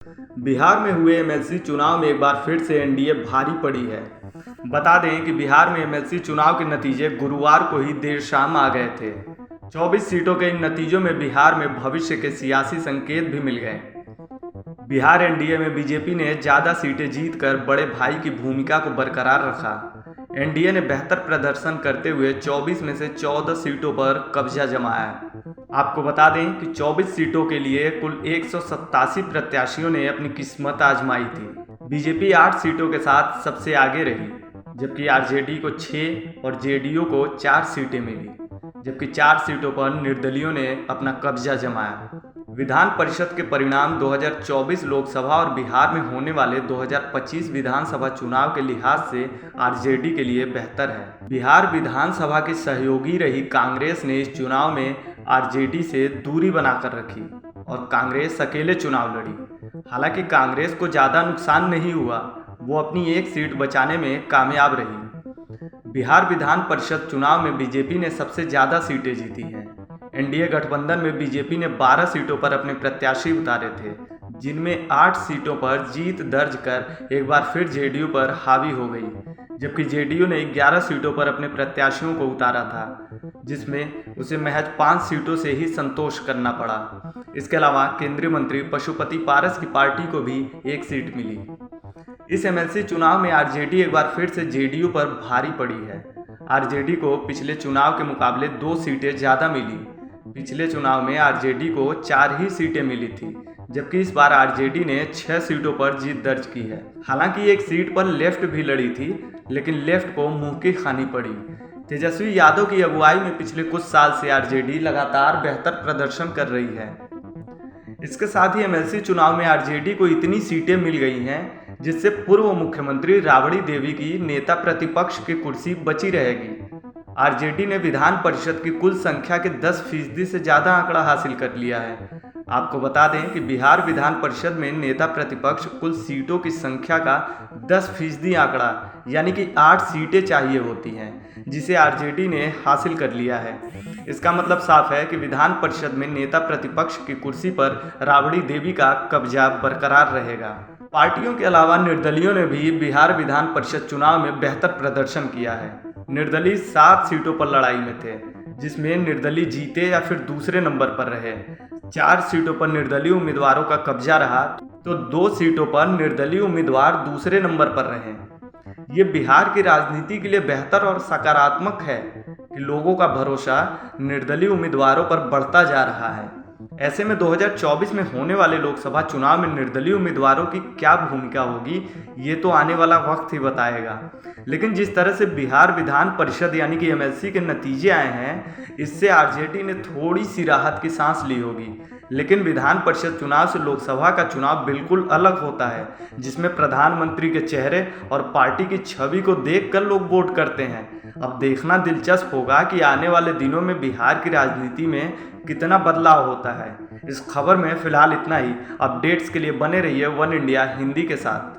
बिहार में हुए एमएलसी चुनाव में एक बार फिर से एनडीए भारी पड़ी है। बता दें कि बिहार में एमएलसी चुनाव के नतीजे गुरुवार को ही देर शाम आ गए थे। 24 सीटों के इन नतीजों में बिहार में भविष्य के सियासी संकेत भी मिल गए। बिहार एनडीए में बीजेपी ने ज़्यादा सीटें जीतकर बड़े भाई की भूमिका को बरकरार रखा। एनडीए ने बेहतर प्रदर्शन करते हुए 24 में से 14 सीटों पर कब्जा जमाया। आपको बता दें कि 24 सीटों के लिए कुल 187 प्रत्याशियों ने अपनी किस्मत आजमाई थी। बीजेपी 8 सीटों के साथ सबसे आगे रही, जबकि आरजेडी को 6 और जेडीयू को 4 सीटें मिली, जबकि 4 सीटों पर निर्दलीयों ने अपना कब्जा जमाया। विधान परिषद के परिणाम 2024 लोकसभा और बिहार में होने वाले 2025 विधानसभा चुनाव के लिहाज से आरजेडी के लिए बेहतर है। बिहार विधानसभा की सहयोगी रही कांग्रेस ने इस चुनाव में आरजेडी से दूरी बनाकर रखी और कांग्रेस अकेले चुनाव लड़ी। हालांकि कांग्रेस को ज़्यादा नुकसान नहीं हुआ, वो अपनी एक सीट बचाने में कामयाब रही। बिहार विधान परिषद चुनाव में बीजेपी ने सबसे ज़्यादा सीटें जीती हैं। एनडीए गठबंधन में बीजेपी ने 12 सीटों पर अपने प्रत्याशी उतारे थे, जिनमें 8 सीटों पर जीत दर्ज कर एक बार फिर जेडीयू पर हावी हो गई, जबकि जेडीयू ने 11 सीटों पर अपने प्रत्याशियों को उतारा था, जिसमें उसे महज 5 सीटों से ही संतोष करना पड़ा। इसके अलावा केंद्रीय मंत्री पशुपति पारस की पार्टी को भी 1 सीट मिली। इस एमएलसी चुनाव में आरजेडी एक बार फिर से जेडीयू पर भारी पड़ी है। आरजेडी को पिछले चुनाव के मुकाबले 2 सीटें ज़्यादा मिली। पिछले चुनाव में आरजेडी को 4 ही सीटें मिली थी, जबकि इस बार आरजेडी ने 6 सीटों पर जीत दर्ज की है। हालांकि एक सीट पर लेफ्ट भी लड़ी थी, लेकिन लेफ्ट को मुंह की खानी पड़ी। तेजस्वी यादव की अगुवाई में पिछले कुछ साल से आरजेडी लगातार बेहतर प्रदर्शन कर रही है। इसके साथ ही एमएलसी चुनाव में आरजेडी को इतनी सीटें मिल गई हैं, जिससे पूर्व मुख्यमंत्री राबड़ी देवी की नेता प्रतिपक्ष की कुर्सी बची रहेगी। आरजेडी ने विधान परिषद की कुल संख्या के 10% से ज़्यादा आंकड़ा हासिल कर लिया है। आपको बता दें कि बिहार विधान परिषद में नेता प्रतिपक्ष कुल सीटों की संख्या का 10% आंकड़ा यानी कि 8 सीटें चाहिए होती हैं, जिसे आरजेडी ने हासिल कर लिया है। इसका मतलब साफ है कि विधान परिषद में नेता प्रतिपक्ष की कुर्सी पर राबड़ी देवी का कब्जा बरकरार रहेगा। पार्टियों के अलावा निर्दलियों ने भी बिहार विधान परिषद चुनाव में बेहतर प्रदर्शन किया है। निर्दलीय 7 सीटों पर लड़ाई में थे, जिसमें निर्दलीय जीते या फिर दूसरे नंबर पर रहे। 4 सीटों पर निर्दलीय उम्मीदवारों का कब्जा रहा, तो 2 सीटों पर निर्दलीय उम्मीदवार दूसरे नंबर पर रहे। ये बिहार की राजनीति के लिए बेहतर और सकारात्मक है कि लोगों का भरोसा निर्दलीय उम्मीदवारों पर बढ़ता जा रहा है। ऐसे में 2024 में होने वाले लोकसभा चुनाव में निर्दलीय उम्मीदवारों की क्या भूमिका होगी, ये तो आने वाला वक्त ही बताएगा। लेकिन जिस तरह से बिहार विधान परिषद यानी कि एमएलसी के नतीजे आए हैं, इससे आरजेडी ने थोड़ी सी राहत की सांस ली होगी। लेकिन विधान परिषद चुनाव से लोकसभा का चुनाव बिल्कुल अलग होता है, जिसमें प्रधानमंत्री के चेहरे और पार्टी की छवि को देखकर लोग वोट करते हैं। अब देखना दिलचस्प होगा कि आने वाले दिनों में बिहार की राजनीति में कितना बदलाव होता है। इस खबर में फिलहाल इतना ही। अपडेट्स के लिए बने रहिए वन इंडिया हिंदी के साथ।